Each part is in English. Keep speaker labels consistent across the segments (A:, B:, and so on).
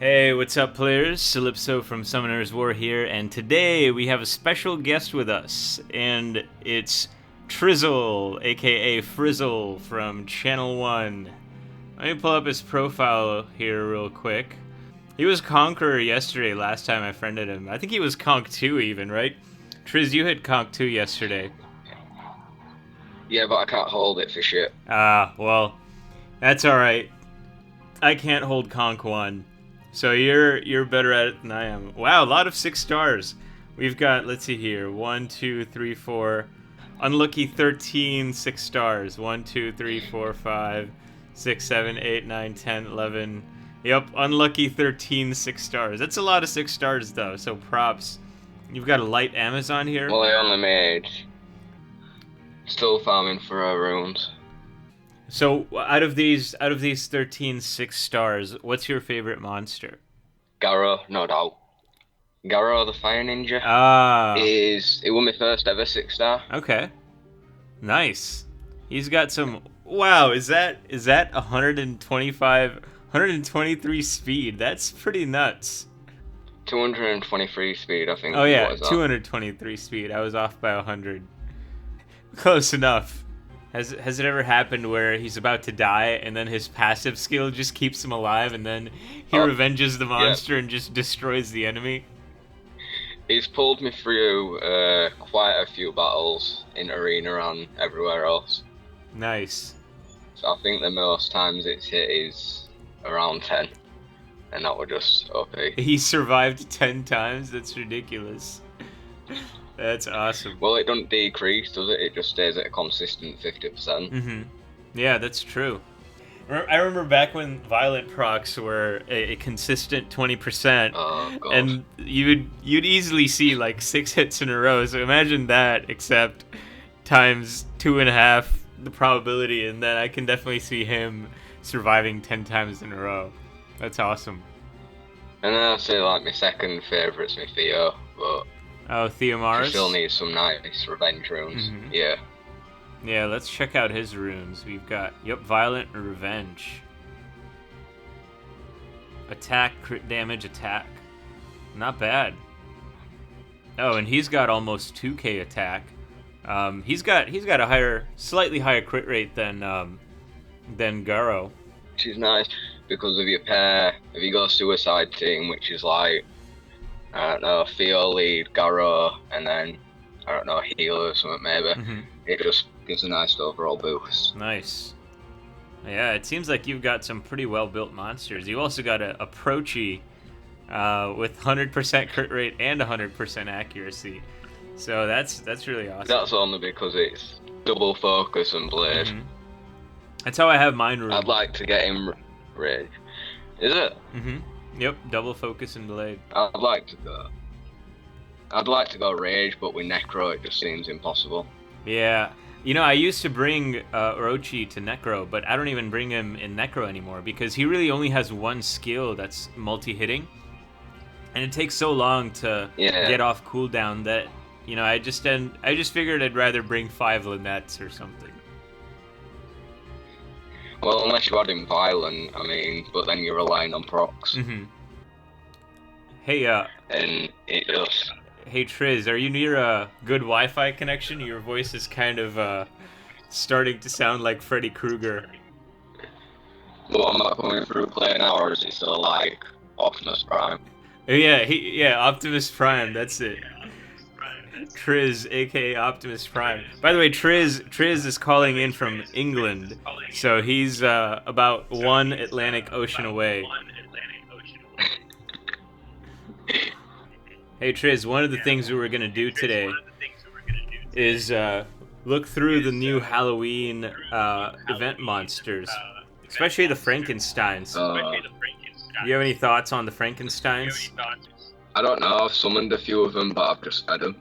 A: Hey, what's up, players? Calypso from Summoner's War here, and today we have a special guest with us, and it's Trizzle, aka Frizzle from Channel 1. Let me pull up his profile here real quick. He was Conqueror yesterday, last time I friended him. I think he was Conk 2 even, right? Triz, you hit Conk 2 yesterday.
B: Yeah, but I can't hold it for shit.
A: Well, that's alright. I can't hold Conk 1. So you're better at it than I am. Wow, a lot of 6 stars. We've got, let's see here, 1, 2, 3, 4. Unlucky 13, 6 stars. 1, 2, 3, 4, 5, 6, 7, 8, 9, 10, 11. Yep, unlucky 13, 6 stars. That's a lot of 6 stars though, so props. You've got a light Amazon here.
B: Well, I only made. Still farming for our runes.
A: So out of these 13 6 stars, what's your favorite monster?
B: Garrow, no doubt. Garrow the Fire Ninja it was my first ever 6-star.
A: Okay. Nice. He's got some. Wow, is that 123 speed? That's pretty nuts.
B: 223 speed, I think.
A: Oh yeah, 223 speed. I was off by 100. Close enough. Has it ever happened where he's about to die and then his passive skill just keeps him alive and then he revenges the monster and just destroys the enemy?
B: He's pulled me through quite a few battles in arena and everywhere else.
A: Nice.
B: So I think the most times it's hit is around 10. And that was just OP.
A: He survived 10 times? That's ridiculous. That's awesome.
B: Well, it doesn't decrease, does it? It just stays at a consistent 50%.
A: Mm-hmm. Yeah, that's true. I remember back when violent procs were a consistent 20%, and you'd easily see like 6 hits in a row. So imagine that, except times 2.5 the probability, and then I can definitely see him surviving 10 times in a row. That's awesome.
B: And then I'd say like my second favourite's my Theo, but
A: Theomars?
B: she still needs some nice revenge runes.
A: Mm-hmm.
B: Yeah.
A: Yeah, let's check out his runes. We've got, Violent Revenge. Attack, crit damage, attack. Not bad. Oh, and he's got almost 2k attack. He's got a slightly higher crit rate than Garo.
B: She's nice because if you go Suicide Team, which is like, I don't know, Theo lead, Garo, and then, I don't know, healer or something maybe.
A: Mm-hmm.
B: It just gives a nice overall boost.
A: Nice. Yeah, it seems like you've got some pretty well-built monsters. You also got a Prochi with 100% crit rate and 100% accuracy. So that's really awesome.
B: That's only because it's double focus and blade.
A: Mm-hmm. That's how I have mine ruled.
B: I'd like to get him rage. Is it?
A: Mm-hmm. Yep, double focus and blade.
B: I'd like to go rage, but with Necro it just seems impossible.
A: Yeah. You know, I used to bring Orochi to Necro, but I don't even bring him in Necro anymore because he really only has one skill that's multi-hitting. And it takes so long to get off cooldown that, you know, I just figured I'd rather bring 5 Lynets or something.
B: Well, unless you add him violent, I mean, but then you're relying on procs.
A: Mm-hmm. Hey,
B: and it just...
A: Hey Triz, are you near a good Wi-Fi connection? Your voice is kind of starting to sound like Freddy Krueger.
B: Well, I'm not coming through playing hours, it's still like Optimus Prime.
A: Yeah, Optimus Prime, that's it. Triz, aka Optimus Prime. By the way, Triz is calling in from England, so he's about 1 Atlantic Ocean away. Hey Triz, one of the things we were gonna do today is look through the new Halloween event monsters, especially the Frankensteins. Do you have any thoughts on the Frankensteins?
B: I don't know, I've summoned a few of them, but I've just fed them.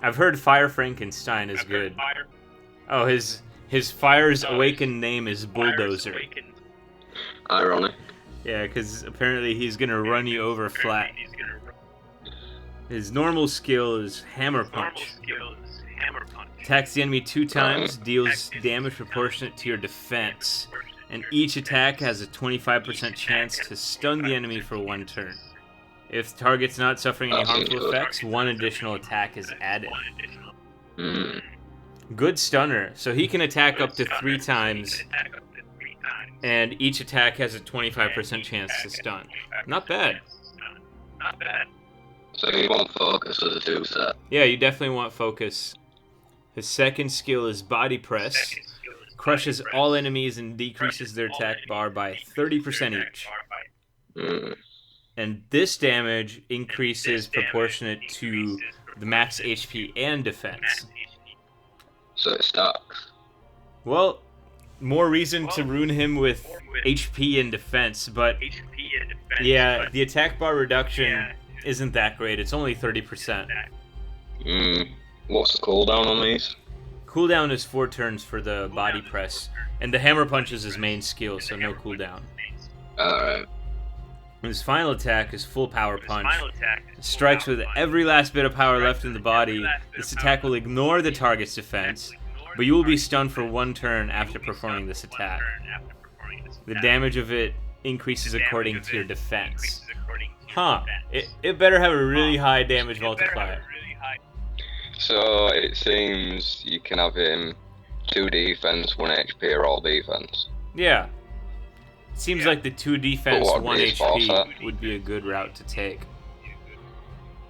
A: I've heard Fire Frankenstein is good. Oh, his Fire's Awakened name is Bulldozer.
B: Ironic.
A: Yeah, because apparently he's gonna run you over flat. His normal skill is Hammer Punch. Attacks the enemy 2 times, deals damage proportionate to your defense. and each attack has a 25% chance to stun the enemy for 1 turn. If the target's not suffering any harmful effects, 1 additional attack is added. Good stunner, so he can attack up to 3 times, and each attack has a 25% chance to stun. Not bad.
B: So you want focus as a 2-set?
A: Yeah, you definitely want focus. His second skill is Body Press. Crushes all enemies and decreases their attack bar by 30% each. And this damage increases proportionate to the max HP and defense.
B: So it stacks.
A: Well, more reason to ruin him with HP and defense, but yeah, the attack bar reduction isn't that great. It's only 30%.
B: What's the cooldown on these?
A: Cooldown is 4 turns for the Body Press, and the Hammer Punch is his main skill, so no cooldown.
B: Alright.
A: His final attack is Full Power Punch. It strikes with every last bit of power left in the body. This attack will ignore the target's defense, but you will be stunned for 1 turn after performing this attack. The damage of it increases according to your defense. Huh. It better have a really high damage multiplier.
B: So it seems you can have him 2 defense, 1 HP, or all defense.
A: Yeah. It seems like the 2 defense, 1 HP
B: set?
A: would be a good route to take.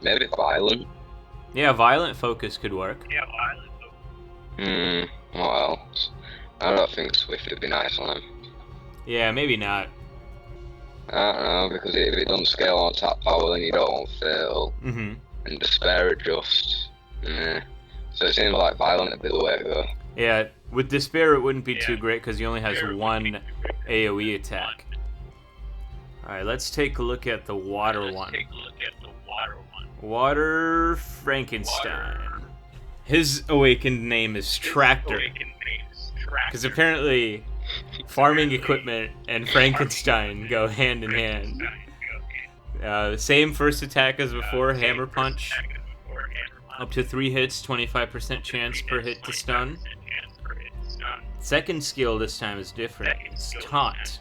B: Maybe violent.
A: Yeah, violent focus could work.
B: What else? I don't think Swift would be nice on him.
A: Yeah, maybe not.
B: I don't know, because if it doesn't scale on tap power, then you don't want fail. And Despair adjust. So it seems like violent would be the way to go.
A: Yeah, with Despair it wouldn't be too great because he only has 1 AoE attack. Alright, let's take a look at the water one. Brawler Frankenstein. His awakened name is Tractor. Because apparently farming equipment and Frankenstein go hand in hand. Same first attack as before, Hammer Punch. Up to 3 hits, 25% chance per hit to stun. Second skill this time is different. It's Taunt.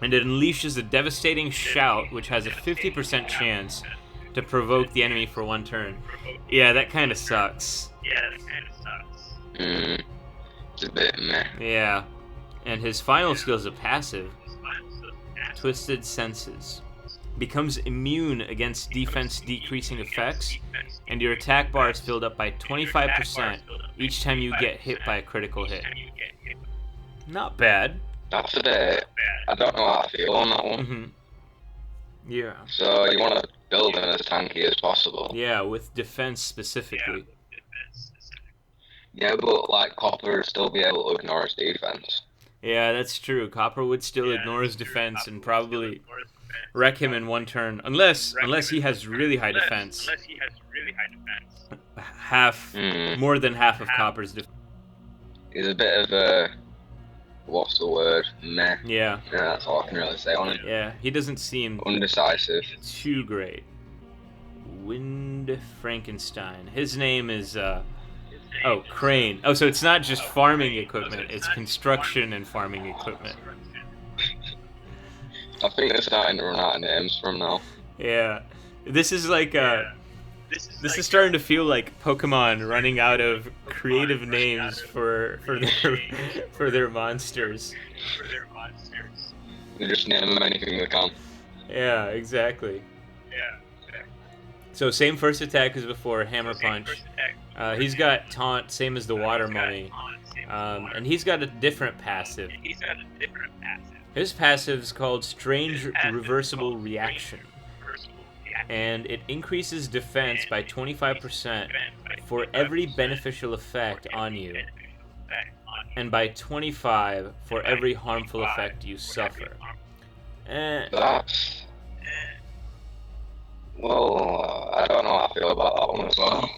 A: And it unleashes a devastating shout, which has a 50% chance to provoke the enemy for 1 turn. Yeah, that kind of sucks.
B: It's a bit meh.
A: Yeah. And his final skill is a passive. Twisted Senses. Becomes immune against defense decreasing effects, and your attack bar is filled up by 25% each time you get hit by a critical hit. Not bad.
B: That's a bit. I don't know how I feel on that one.
A: Yeah.
B: So you want to build him as tanky as possible.
A: Yeah, with defense specifically.
B: Yeah, but like Copper would still be able to ignore his defense.
A: Yeah, that's true. Copper would still ignore his defense and probably wreck him in 1 turn, unless he has really high defense. More than half of Copper's defense.
B: He's a bit of a, what's the word? Meh.
A: Yeah.
B: Yeah, that's all I can really say on him.
A: Yeah, he doesn't seem
B: undecisive.
A: Too great. Wind Frankenstein. His name is oh, Crane. Oh, so it's not just farming equipment, it's construction and farming equipment.
B: I think they're starting to run out of names from now.
A: Yeah. This is like this is starting to feel like Pokemon running out of creative names for their monsters.
B: They just name them anything they can.
A: Yeah, exactly. So same first attack as before, Hammer Punch. He's got Taunt, same as the Water Mummy. And he's got a different passive. His passive is called Strange Reversible Reaction. And it increases defense by 25% for every beneficial effect on you. And by 25 for every harmful effect you suffer.
B: That's... Well, I don't know how I feel about that one as well.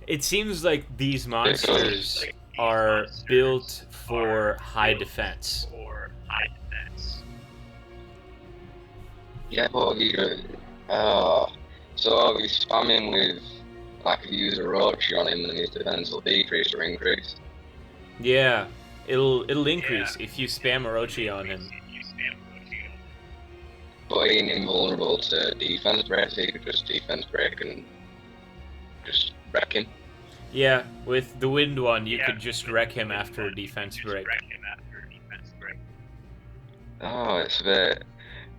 A: It seems like these monsters are built for high defense.
B: Yeah, but so he's spamming with, like, if you use a Roach on him, then his defense will decrease or increase.
A: Yeah, it'll increase if you spam Orochi on him.
B: But he ain't invulnerable to defense break, so you could just defense break and just wreck him.
A: Yeah, with the wind one, you could just wreck him after a defense break.
B: Oh, it's a bit...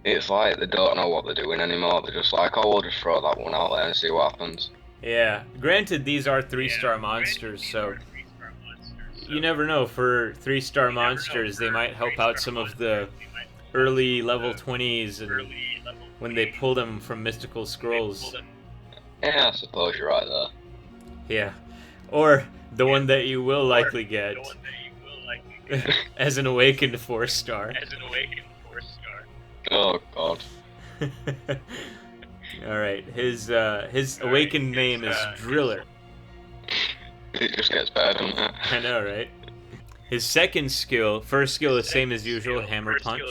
B: It's like they don't know what they're doing anymore. They're just like, oh, we'll just throw that one out there and see what happens.
A: Yeah, granted, these are 3-star monsters, so you never know. For 3-star monsters, they might help out some of the early level 20s and when they pull them from mystical scrolls.
B: Yeah, I suppose you're right there.
A: Yeah, or the one that you will likely get as an awakened 4-star.
B: Oh god.
A: Alright, his awakened name is Driller.
B: It just gets better than that.
A: I know, right? His second skill, first skill is same as usual, hammer punch.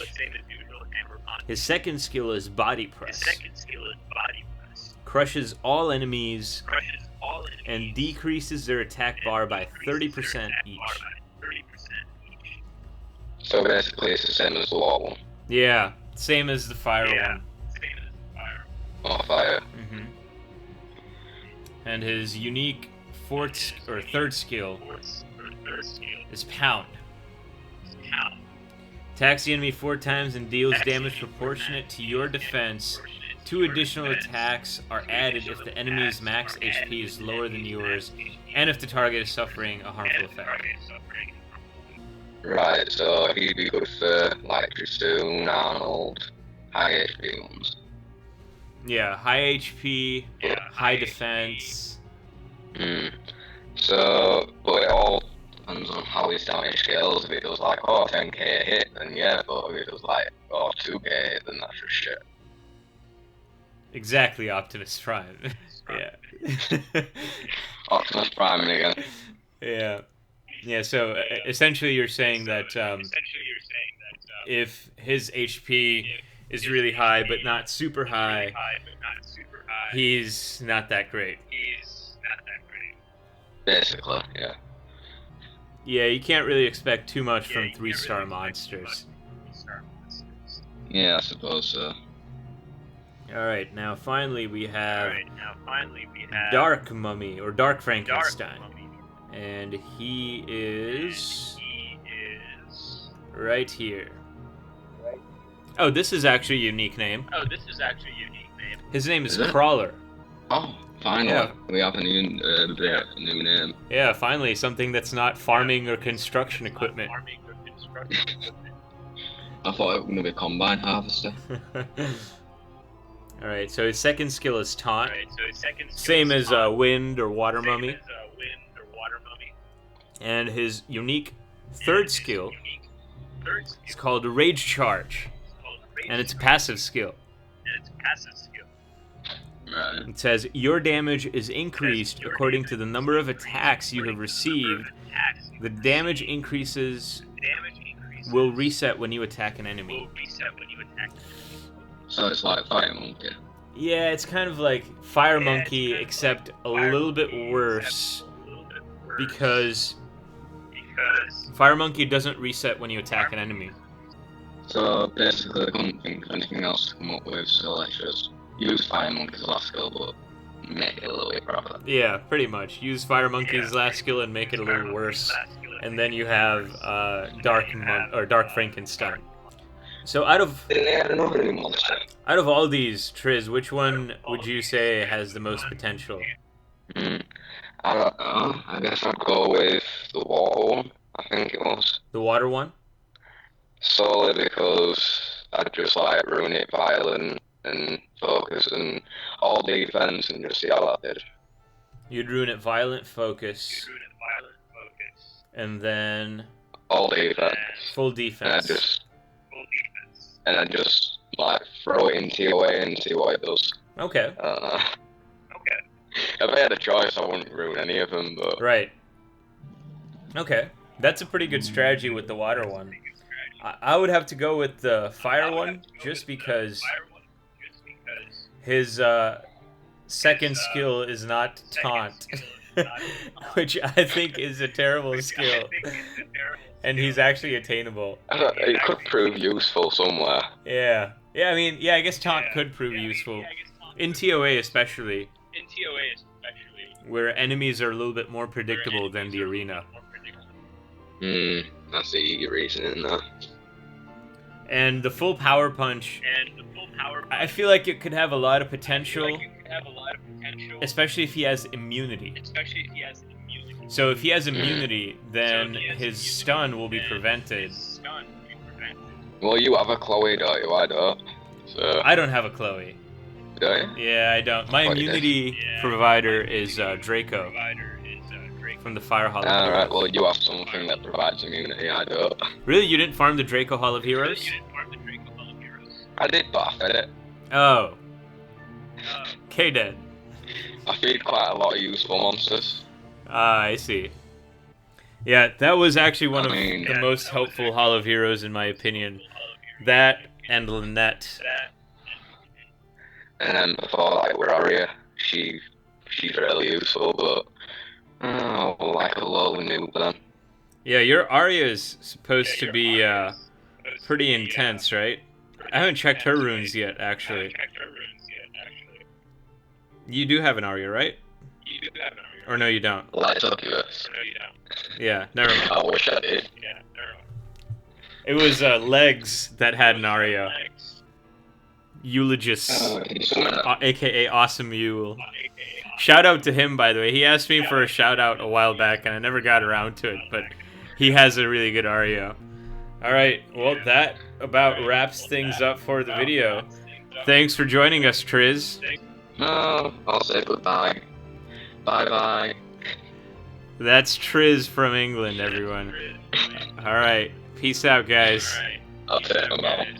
A: His second skill is body press. Crushes all enemies and decreases their attack bar by 30% each.
B: So basically it's the same as the wall one.
A: Yeah, same as the fire one.
B: Oh, fire.
A: Mm-hmm. And his unique third skill is pound. Attacks the enemy 4 times and deals damage proportionate to your defense. 2 additional attacks are added if the enemy's max HP is lower than yours, and if the target is suffering a harmful effect.
B: Right, so he'd be good for like Tristoon, Arnold, high HP ones.
A: Yeah, high HP, high defense.
B: So, but it all depends on how his damage scales. If it does like, 10k hit, then yeah, but if it does like, 2k hit, then that's just shit.
A: Exactly, Optimus Prime. Yeah.
B: Optimus Prime again.
A: Yeah. Yeah, so essentially you're saying that if his HP is really high but not super high, he's not that great.
B: Basically, yeah.
A: Yeah, you can't really expect too much from 3-star monsters.
B: Yeah, I suppose so.
A: Alright, now finally we have Dark Mummy, or Dark Frankenstein. And he is right here. Oh, this is actually a unique name. His name is Crawler.
B: Oh, finally.
A: Yeah.
B: We have a new name.
A: Yeah, finally, something that's not farming or construction equipment.
B: I thought it was going to be a combine harvester.
A: Alright, so his second skill is Taunt. Same as Wind or Water Mummy. And his unique third skill is called Rage Charge. And it's a passive skill.
B: Right.
A: It says, your damage is increased according to the number of attacks you have received. The damage increases will reset when you attack an enemy.
B: So it's like Fire Monkey.
A: Yeah, it's kind of like Fire Monkey, except a little bit worse. Because Fire Monkey doesn't reset when you attack an enemy.
B: So basically I couldn't think of anything else to come up with, so let's just use Fire Monkey's last skill, but make it a little bit proper.
A: Yeah, pretty much. Use Fire Monkey's last skill and make it a little worse. And then you have Dark Frankenstein. So out of all these, Triz, which one would you say has the most potential?
B: I don't know. I guess I'd go with the water one. I think it was.
A: The water one?
B: Solely because I'd just like ruin it violent and focus and all defense and just see how that did.
A: You'd ruin it violent focus. And then
B: All defense.
A: full defense.
B: And then just like throw it into your way and see what it does.
A: Okay.
B: If I had a choice, I wouldn't ruin any of them, but...
A: Right. Okay. That's a pretty good strategy with the water one. I would have to go with the fire one, just because his second skill is not taunt. which I think is a terrible skill, and he's actually attainable.
B: It could prove useful somewhere.
A: Yeah, yeah. I mean, yeah. I guess taunt could prove useful in TOA especially, where enemies are a little bit more predictable than the arena.
B: That's the reason in that.
A: And the full power punch, I feel like it could have a lot of potential, especially if he has immunity. So if he has immunity, then his stun will be prevented.
B: Well, you have a Chloe, don't you? I don't. So.
A: I don't have a Chloe.
B: Do you?
A: Yeah, I don't. My immunity provider is Draco from the Fire Hall of Heroes.
B: Alright, well, you have something that provides immunity, I don't.
A: Really? You didn't farm the Draco Hall of Heroes?
B: I did, but I fed it.
A: Oh. Okay, then.
B: I feed quite a lot of useful monsters.
A: Ah, I see. Yeah, that was actually one of the most helpful Hall of Heroes in my opinion. That and Lynette.
B: And then before, like, with Arya, she's really useful, but like a low noob then.
A: Yeah, your Arya is supposed to be pretty intense, right? I haven't checked her runes yet, actually. You do have an Arya, right? Or no, you don't?
B: Lights up yours.
A: Yeah, never mind.
B: I wish I did.
A: It was Legs that had an Arya. Eulogist, aka Awesome Yule. Shout out to him, by the way. He asked me for a shout out a while back, and I never got around to it, but he has a really good Arya. Alright, well, that about wraps things up for the video. Thanks for joining us, Triz.
B: No, I'll say goodbye. Bye-bye.
A: That's Triz from England, everyone. Alright, peace out, guys.
B: I'll say goodbye.